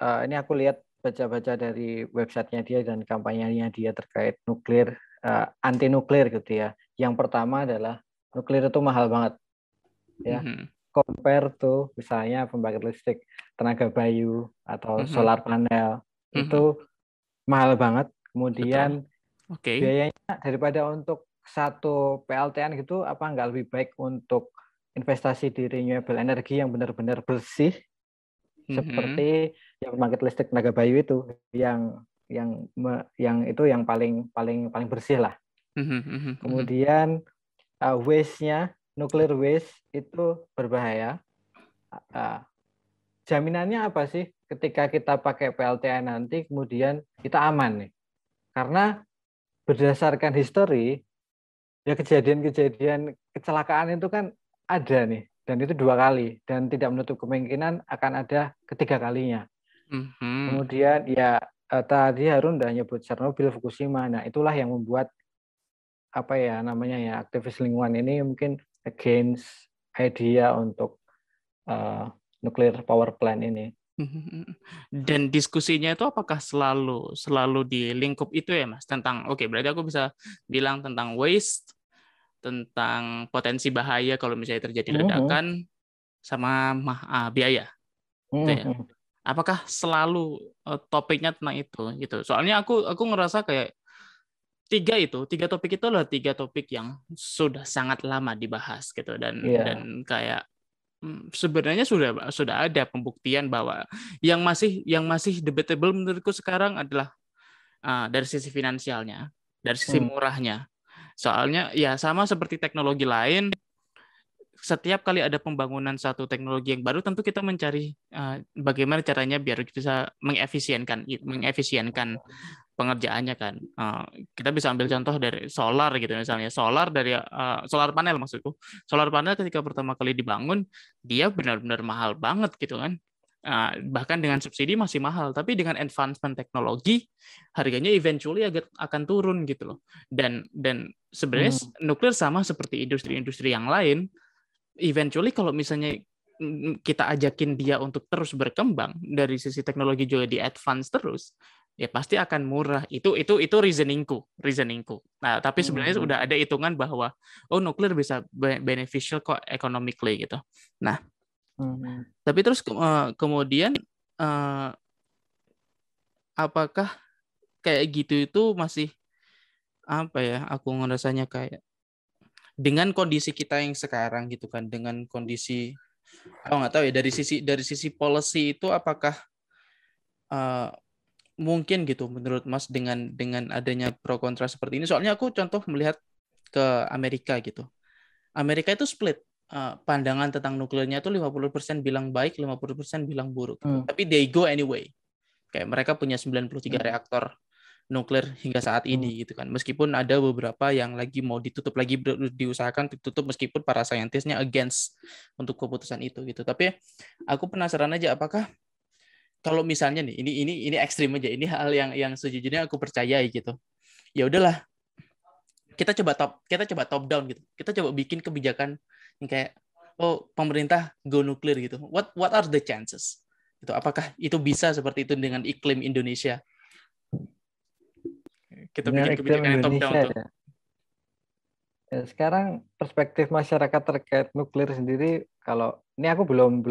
Ini aku lihat baca-baca dari websitenya dia dan kampanyenya dia terkait nuklir, anti nuklir gitu ya. Yang pertama adalah nuklir itu mahal banget ya. Compare to misalnya pembangkit listrik tenaga bayu atau solar panel itu mahal banget. Kemudian biayanya daripada untuk satu PLTN gitu, apa nggak lebih baik untuk investasi di renewable energy yang benar-benar bersih, seperti yang pembangkit listrik tenaga bayu itu, yang itu yang paling bersih lah. Kemudian waste-nya, nuclear waste itu berbahaya. Jaminannya apa sih ketika kita pakai PLTN nanti kemudian kita aman nih? Karena berdasarkan histori, ya kejadian-kejadian kecelakaan itu kan ada nih, dan itu 2 kali, dan tidak menutup kemungkinan akan ada ketiga kalinya. Kemudian ya tadi Harun udah nyebut Chernobyl, Fukushima, nah itulah yang membuat apa ya namanya ya, aktivis lingkungan ini mungkin against idea untuk nuclear power plant ini. Dan diskusinya itu apakah selalu di lingkup itu ya Mas, tentang berarti aku bisa bilang tentang waste, tentang potensi bahaya kalau misalnya terjadi ledakan, sama biaya gitu ya. Apakah selalu topiknya tentang itu gitu? Soalnya aku ngerasa kayak tiga topik itu adalah 3 topik yang sudah sangat lama dibahas gitu, dan kayak sebenarnya sudah ada pembuktian bahwa yang masih debatable menurutku sekarang adalah dari sisi finansialnya, dari sisi murahnya. Soalnya ya sama seperti teknologi lain, setiap kali ada pembangunan satu teknologi yang baru, tentu kita mencari bagaimana caranya biar bisa mengefisienkan pengerjaannya kan. Kita bisa ambil contoh dari solar gitu misalnya. Solar panel maksudku. Solar panel ketika pertama kali dibangun, dia benar-benar mahal banget gitu kan. Bahkan dengan subsidi masih mahal, tapi dengan advancement teknologi harganya eventually akan turun gitu loh. Dan sebenarnya nuklir sama seperti industri-industri yang lain, eventually kalau misalnya kita ajakin dia untuk terus berkembang dari sisi teknologi juga di advance terus, ya pasti akan murah. Itu reasoningku. Nah, tapi sebenarnya sudah ada hitungan bahwa nuklir bisa beneficial kok economically gitu. Nah, tapi terus kemudian apakah kayak gitu itu masih apa ya? Aku ngerasanya kayak dengan kondisi kita yang sekarang gitu kan, dengan kondisi aku nggak tahu ya dari sisi policy itu apakah mungkin gitu menurut Mas dengan adanya pro kontra seperti ini. Soalnya aku contoh melihat ke Amerika gitu. Amerika itu split pandangan tentang nuklirnya itu 50% bilang baik, 50% bilang buruk. Tapi they go anyway. Kayak mereka punya 93 reaktor nuklir hingga saat ini gitu kan. Meskipun ada beberapa yang lagi mau ditutup lagi, diusahakan ditutup meskipun para saintisnya against untuk keputusan itu gitu. Tapi aku penasaran aja apakah kalau misalnya nih ini ekstrim aja, ini hal yang sejujurnya aku percayai gitu. Ya udahlah, kita coba top down gitu. Kita coba bikin kebijakan yang kayak pemerintah go nuklir gitu. What are the chances? Itu apakah itu bisa seperti itu dengan iklim Indonesia? Kita bikin kebijakan yang top down tuh. Ya, sekarang perspektif masyarakat terkait nuklir sendiri, kalau ini aku belum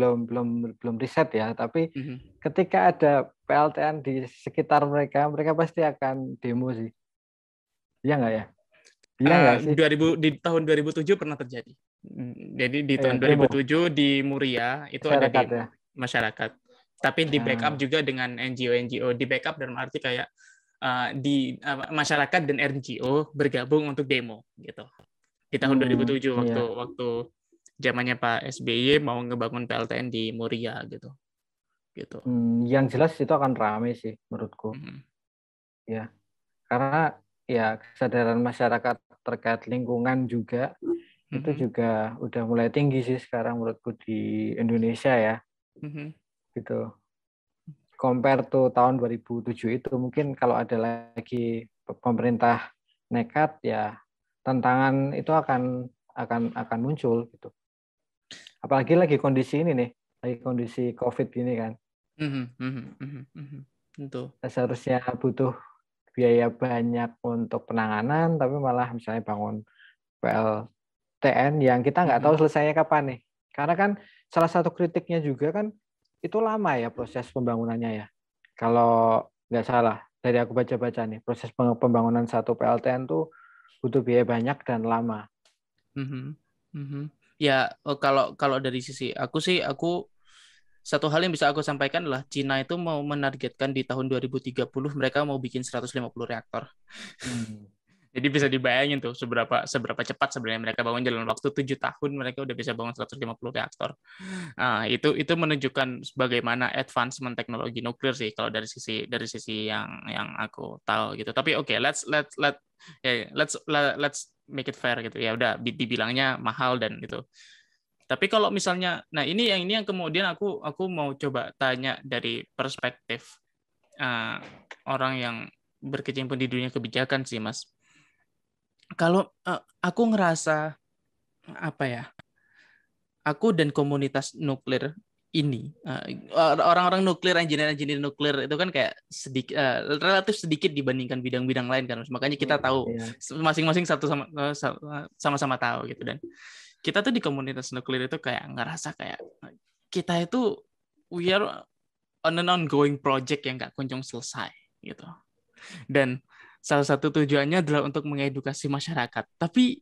riset ya, tapi ketika ada PLTN di sekitar mereka pasti akan demo sih. Iya nggak ya? Iya nggak sih? Di tahun 2007 pernah terjadi. Jadi di tahun 2007 di Muria itu ada demo masyarakat. Tapi di backup juga dengan NGO. Di backup dalam arti kayak masyarakat dan NGO bergabung untuk demo gitu. Di tahun 2007 waktu zamannya Pak SBY mau ngebangun PLTN di Muria gitu. Yang jelas itu akan ramai sih menurutku. Ya. Karena ya kesadaran masyarakat terkait lingkungan juga itu juga udah mulai tinggi sih sekarang menurutku di Indonesia ya. Gitu. Compare to tahun 2007 itu mungkin kalau ada lagi pemerintah nekat ya tantangan itu akan akan muncul gitu. Apalagi lagi kondisi ini nih, lagi kondisi COVID ini kan. Tentu. Seharusnya butuh biaya banyak untuk penanganan, tapi malah misalnya bangun PLTN yang kita nggak tahu selesainya kapan nih. Karena kan salah satu kritiknya juga kan itu lama ya proses pembangunannya ya. Kalau nggak salah, dari aku baca-baca nih, proses pembangunan satu PLTN tuh butuh biaya banyak dan lama. Ya, kalau dari sisi aku sih, satu hal yang bisa aku sampaikan adalah Cina itu mau menargetkan di tahun 2030 mereka mau bikin 150 reaktor. Jadi bisa dibayangin tuh seberapa cepat sebenarnya mereka bangun, dalam waktu 7 tahun mereka udah bisa bangun 150 reaktor. Nah, itu menunjukkan bagaimana advancement teknologi nuklir sih kalau dari sisi yang aku tahu gitu. Tapi oke, let's make it fair gitu. Ya udah dibilangnya mahal dan gitu. Tapi kalau misalnya, nah ini yang kemudian aku mau coba tanya dari perspektif orang yang berkecimpung di dunia kebijakan sih, Mas. Kalau aku ngerasa apa ya, aku dan komunitas nuklir ini, orang-orang nuklir, engineer nuklir itu kan kayak relatif sedikit dibandingkan bidang-bidang lain kan, makanya kita tahu masing-masing sama-sama tahu gitu. Dan kita tuh di komunitas nuklir itu kayak ngerasa kayak kita itu we are on an ongoing project yang nggak kunjung selesai gitu. Dan salah satu tujuannya adalah untuk mengedukasi masyarakat. Tapi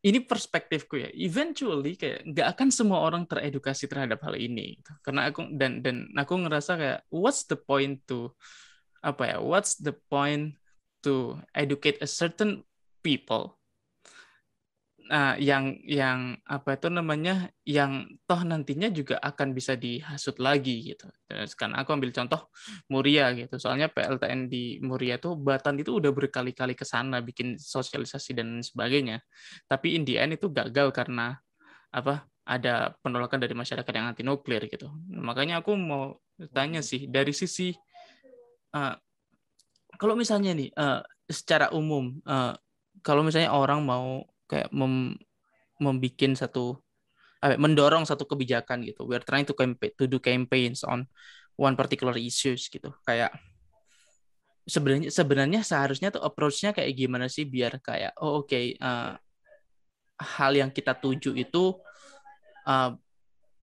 ini perspektifku ya. Eventually kayak nggak akan semua orang teredukasi terhadap hal ini. Gitu. Karena aku dan aku ngerasa kayak what's the point to educate a certain people yang toh nantinya juga akan bisa dihasut lagi gitu. Kan aku ambil contoh Muria gitu. Soalnya PLTN di Muria tuh Batan itu udah berkali-kali ke sana bikin sosialisasi dan sebagainya. Tapi in the end itu gagal karena ada penolakan dari masyarakat yang anti nuklir gitu. Makanya aku mau tanya sih dari sisi kalau misalnya nih secara umum kalau misalnya orang mau kayak mendorong satu kebijakan gitu. We are trying to do campaigns on one particular issues gitu. Kayak sebenarnya seharusnya tuh approach-nya kayak gimana sih biar kayak hal yang kita tuju itu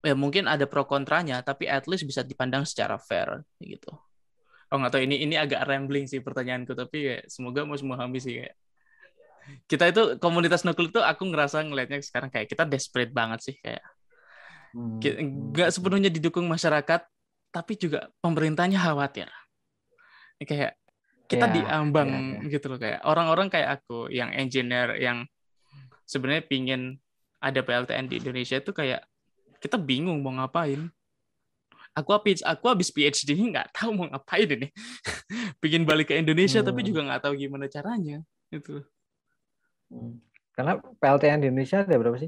ya mungkin ada pro kontranya, tapi at least bisa dipandang secara fair gitu. Nggak tahu, ini agak rambling sih pertanyaanku, tapi ya semoga mau memahami sih kayak kita itu komunitas nuklir itu aku ngerasa ngelihatnya sekarang kayak kita desperate banget sih kayak nggak sepenuhnya didukung masyarakat, tapi juga pemerintahnya khawatir kayak kita diambang gitu loh, kayak orang-orang kayak aku yang engineer yang sebenarnya pingin ada PLTN di Indonesia itu kayak kita bingung mau ngapain. Aku habis PhD ini nggak tahu mau ngapain ini. Pingin balik ke Indonesia tapi juga nggak tahu gimana caranya itu. Karena PLTN di Indonesia ada berapa sih?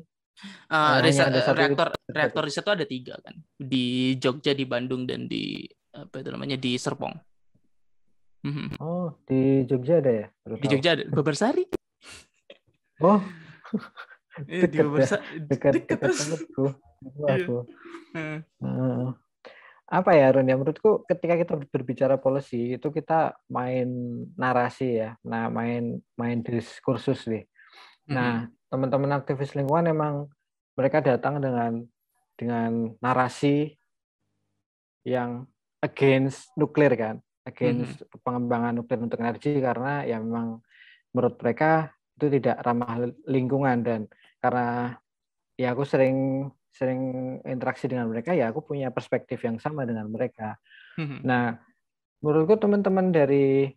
Reaktor riset itu ada 3 kan, di Jogja, di Bandung, dan di di Serpong. Oh, di Jogja ada ya? Di Jogja ada Babarsari. Oh, dekat aku. Apa ya, Ron, ya menurutku ketika kita berbicara policy itu kita main narasi ya, nah main diskursus nih. Nah, teman-teman aktivis lingkungan memang mereka datang dengan narasi yang against nuklir kan, against pengembangan nuklir untuk energi, karena ya memang menurut mereka itu tidak ramah lingkungan. Dan karena ya aku sering interaksi dengan mereka, ya aku punya perspektif yang sama dengan mereka. Nah, menurutku teman-teman dari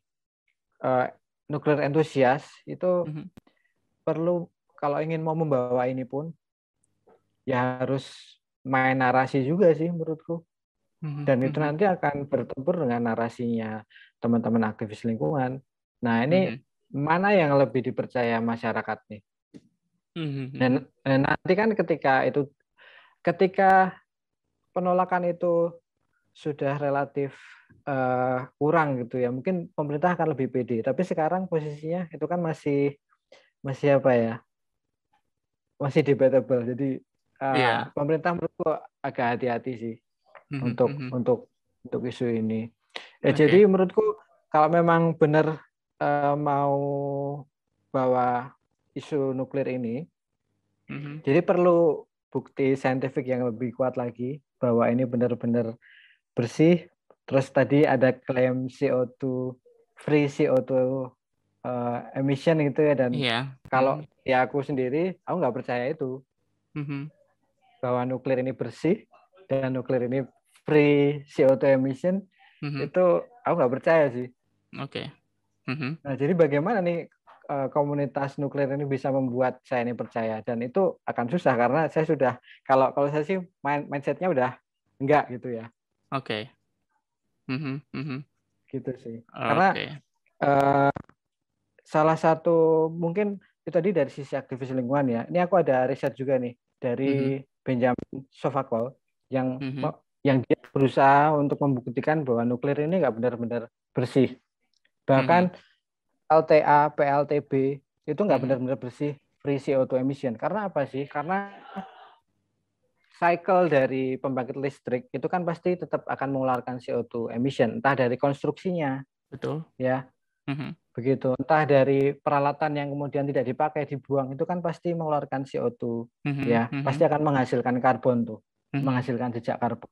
nuklir entusias itu perlu, kalau ingin mau membawa ini pun ya harus main narasi juga sih menurutku. Dan itu nanti akan bertempur dengan narasinya teman-teman aktivis lingkungan. Nah, ini mana yang lebih dipercaya masyarakat nih? Dan nanti kan ketika penolakan itu sudah relatif kurang gitu ya, mungkin pemerintah akan lebih pede. Tapi sekarang posisinya itu kan masih apa ya? masih debatable. Jadi Iya. pemerintah menurutku agak hati-hati sih untuk isu ini. Jadi menurutku kalau memang benar mau bawa isu nuklir ini, jadi perlu bukti saintifik yang lebih kuat lagi bahwa ini benar-benar bersih. Terus tadi ada klaim CO2 free CO2 emission gitu ya, dan kalau ya aku sendiri aku nggak percaya itu bahwa nuklir ini bersih dan nuklir ini free CO2 emission, itu aku nggak percaya sih. Nah, jadi bagaimana nih komunitas nuklir ini bisa membuat saya ini percaya, dan itu akan susah karena saya sudah kalau saya sih mindsetnya udah enggak gitu ya. Gitu sih. Karena salah satu mungkin itu tadi dari sisi aktivis lingkungan ya. Ini aku ada riset juga nih dari Benjamin Sovacool yang dia berusaha untuk membuktikan bahwa nuklir ini nggak benar-benar bersih. Bahkan LTA, PLTB itu nggak benar-benar bersih free CO2 emission. Karena apa sih? Karena cycle dari pembangkit listrik itu kan pasti tetap akan mengeluarkan CO2 emission, entah dari konstruksinya, betul, ya, begitu, entah dari peralatan yang kemudian tidak dipakai dibuang, itu kan pasti mengeluarkan CO2, ya, pasti akan menghasilkan karbon tuh, menghasilkan jejak karbon.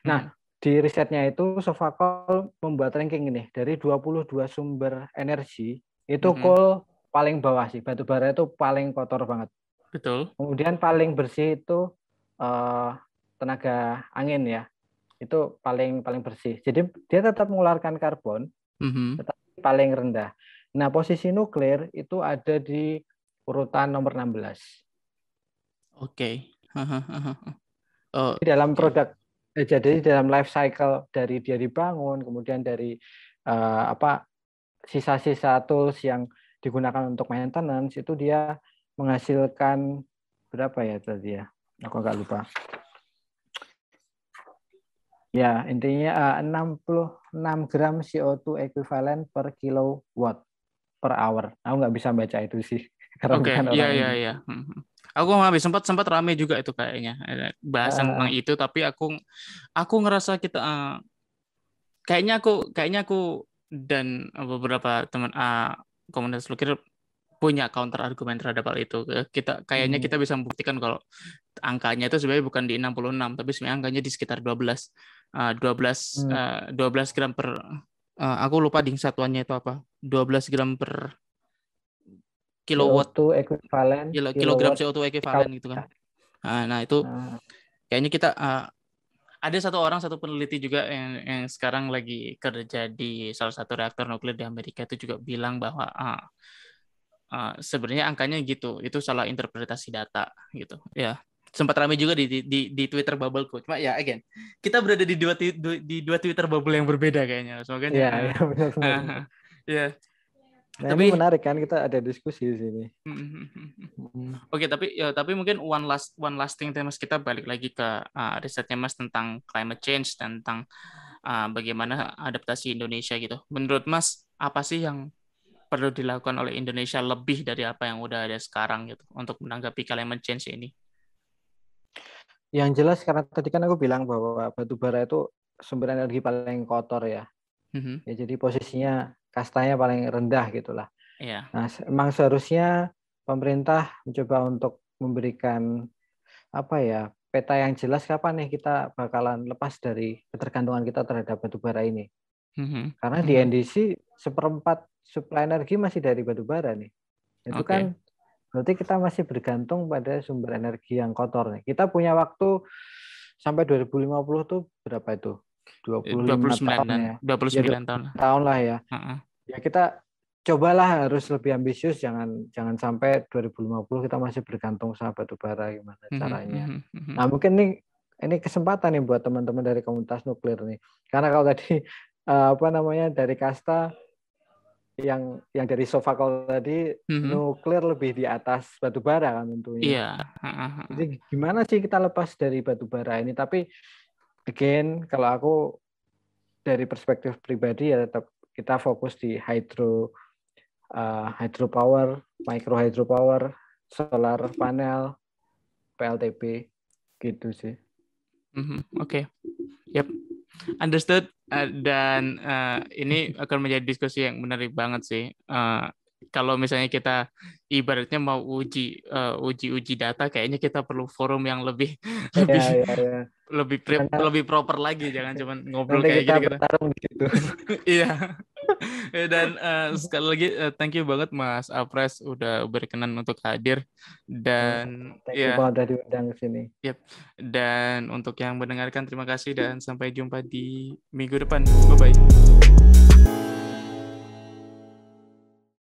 Nah, di risetnya itu Sovacool membuat ranking ini dari 22 sumber energi itu coal paling bawah sih, batu bara itu paling kotor banget. Betul. Kemudian paling bersih itu tenaga angin ya, itu paling bersih. Jadi dia tetap mengeluarkan karbon, tetapi paling rendah. Nah, posisi nuklir itu ada di urutan nomor 16. Di dalam produk, jadi dalam life cycle dari dia dibangun, kemudian dari sisa-sisa tools yang digunakan untuk maintenance, itu dia menghasilkan berapa ya tadi ya? Aku agak lupa. Ya, intinya 66 gram CO2 ekuivalen per kilowatt per hour. Aku nggak bisa baca itu sih. Iya. Aku habis sempat rame juga itu kayaknya bahasan tentang itu, tapi aku ngerasa kita kayaknya aku dan beberapa teman komunitas nuklir punya counter argumen terhadap hal itu. Kayaknya kita bisa membuktikan kalau angkanya itu sebenarnya bukan di 66, tapi sebenarnya angkanya di sekitar 12 gram per aku lupa ding satuannya itu apa. 12 gram per kilowatt kilogram CO2 ekuivalen gitu kan. Nah, itu kayaknya kita ada satu peneliti juga yang sekarang lagi kerja di salah satu reaktor nuklir di Amerika, itu juga bilang bahwa sebenarnya angkanya gitu, itu salah interpretasi data gitu ya. Sempat ramai juga di Twitter bubble-ku. Cuma ya again, kita berada di dua Twitter bubble yang berbeda kayaknya. Makanya ya benar. Ya. Nah, tapi ini menarik kan, kita ada diskusi di sini. Oke, tapi mungkin one last thing, Mas, kita balik lagi ke risetnya Mas tentang climate change, tentang bagaimana adaptasi Indonesia gitu. Menurut Mas, apa sih yang perlu dilakukan oleh Indonesia lebih dari apa yang udah ada sekarang gitu untuk menanggapi climate change ini? Yang jelas, karena tadi kan aku bilang bahwa batu bara itu sumber energi paling kotor ya. Ya, jadi posisinya kastanya paling rendah gitulah. Nah, emang seharusnya pemerintah mencoba untuk memberikan peta yang jelas kapan nih kita bakalan lepas dari ketergantungan kita terhadap batu bara ini. Karena di NDC 1/4 suplai energi masih dari batu bara nih. Itu kan berarti kita masih bergantung pada sumber energi yang kotor nih. Kita punya waktu sampai 2050 tuh berapa itu? 29 tahun ya. 29 tahun lah ya. Ya kita cobalah harus lebih ambisius, jangan sampai 2050 kita masih bergantung sama batu bara, gimana caranya. Nah, mungkin ini kesempatan nih buat teman-teman dari komunitas nuklir nih. Karena kalau tadi dari kasta yang dari Sovacool tadi, nuklir lebih di atas batu bara kan tentunya. Jadi gimana sih kita lepas dari batu bara ini? Tapi again, kalau aku dari perspektif pribadi ya tetap kita fokus di hydropower, micro hydropower, solar panel, PLTP gitu sih. Oke. Yap. Understood. Dan ini akan menjadi diskusi yang menarik banget sih. Kalau misalnya kita ibaratnya mau uji data, kayaknya kita perlu forum yang lebih Iya. lebih proper lagi, jangan cuma ngobrol Nanti kayak kita gini gitu. bertarung di situ. Iya. Dan sekali lagi thank you banget Mas Apres udah berkenan untuk hadir, dan Thank you banget udah diundang ke sini. Yep. Dan untuk yang mendengarkan, terima kasih dan sampai jumpa di minggu depan. Bye bye.